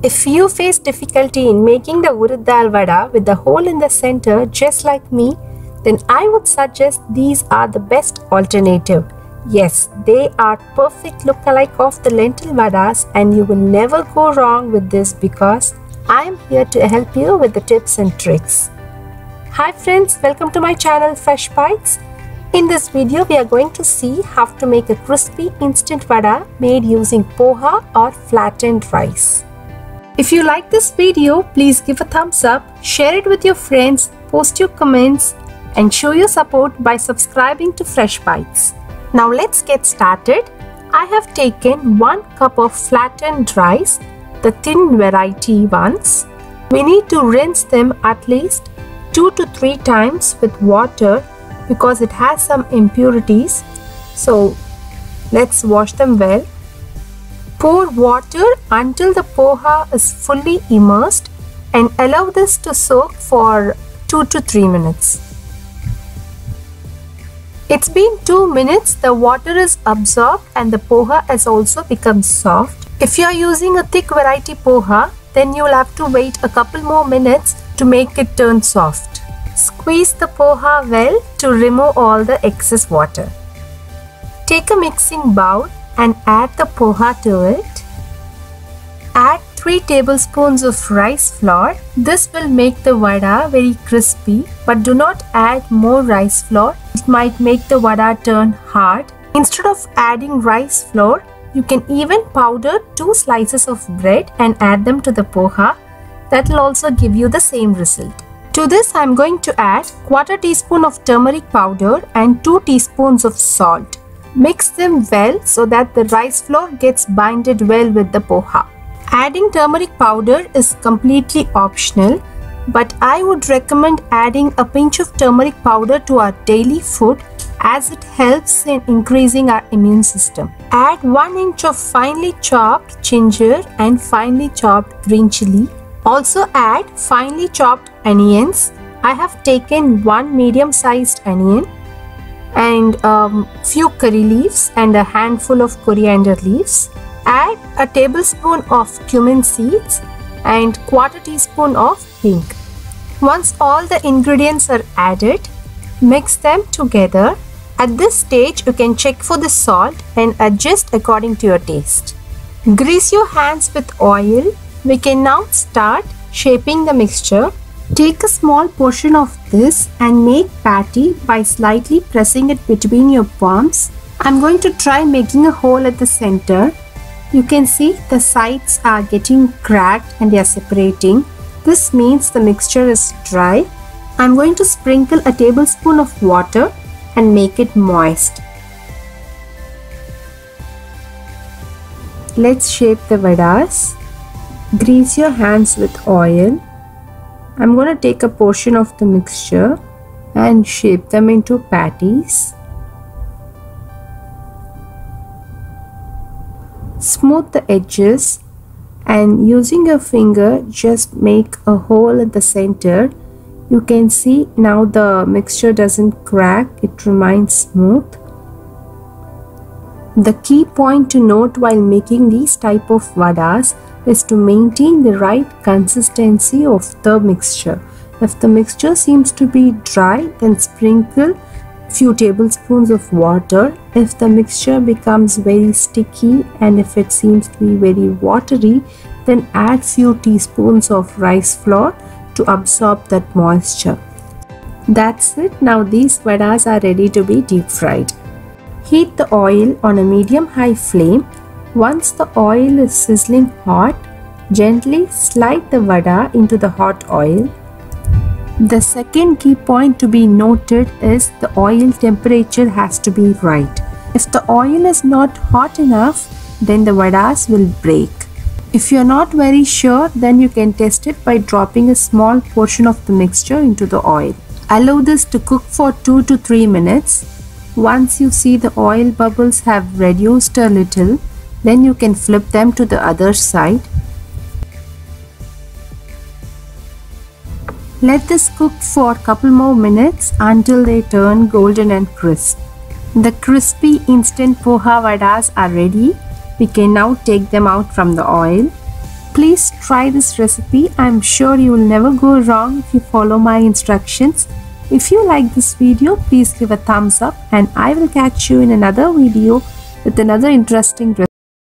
If you face difficulty in making the urad dal vada with the hole in the center just like me, then I would suggest these are the best alternative. Yes, they are perfect look-alike of the lentil vadas and you will never go wrong with this because I am here to help you with the tips and tricks. Hi friends, welcome to my channel Fresh Bites. In this video, we are going to see how to make a crispy instant vada made using poha or flattened rice. If you like this video, please give a thumbs up, share it with your friends, post your comments and show your support by subscribing to Fresh Bites. Now let's get started. I have taken 1 cup of flattened rice, the thin variety ones. We need to rinse them at least 2 to 3 times with water because it has some impurities. So let's wash them well. Pour water until the poha is fully immersed and allow this to soak for 2 to 3 minutes. It's been 2 minutes, the water is absorbed and the poha has also become soft. If you are using a thick variety poha, then you will have to wait a couple more minutes to make it turn soft. Squeeze the poha well to remove all the excess water. Take a mixing bowl and add the poha to it. Add 3 tablespoons of rice flour. This will make the vada very crispy, but do not add more rice flour. It might make the vada turn hard. Instead of adding rice flour, you can even powder 2 slices of bread and add them to the poha. That will also give you the same result. To this, I am going to add 1/4 teaspoon of turmeric powder and 2 teaspoons of salt. Mix them well so that the rice flour gets binded well with the poha. Adding turmeric powder is completely optional, but I would recommend adding a pinch of turmeric powder to our daily food as it helps in increasing our immune system. Add 1 inch of finely chopped ginger and finely chopped green chilli. Also add finely chopped onions. I have taken 1 medium-sized onion and few curry leaves and a handful of coriander leaves. Add a tablespoon of cumin seeds and 1/4 teaspoon of hing. Once all the ingredients are added, mix them together. At this stage, you can check for the salt and adjust according to your taste. Grease your hands with oil. We can now start shaping the mixture. Take a small portion of this and make patty by slightly pressing it between your palms. I'm going to try making a hole at the center. You can see the sides are getting cracked and they are separating. This means the mixture is dry. I'm going to sprinkle a tablespoon of water and make it moist. Let's shape the vadas. Grease your hands with oil. I'm going to take a portion of the mixture and shape them into patties. Smooth the edges and using your finger just make a hole at the center. You can see now the mixture doesn't crack, it remains smooth. The key point to note while making these type of vadas is to maintain the right consistency of the mixture. If the mixture seems to be dry, then sprinkle few tablespoons of water. If the mixture becomes very sticky and if it seems to be very watery, then add few teaspoons of rice flour to absorb that moisture. That's it. Now these vadas are ready to be deep fried. Heat the oil on a medium-high flame. Once the oil is sizzling hot, gently slide the vada into the hot oil. The second key point to be noted is the oil temperature has to be right. If the oil is not hot enough, then the vadas will break. If you're not very sure, then you can test it by dropping a small portion of the mixture into the oil. Allow this to cook for 2 to 3 minutes. Once you see the oil bubbles have reduced a little, then you can flip them to the other side. Let this cook for a couple more minutes until they turn golden and crisp. The crispy instant poha vadas are ready. We can now take them out from the oil. Please try this recipe. I'm sure you will never go wrong if you follow my instructions. If you like this video, please give a thumbs up, and I will catch you in another video with another interesting recipe.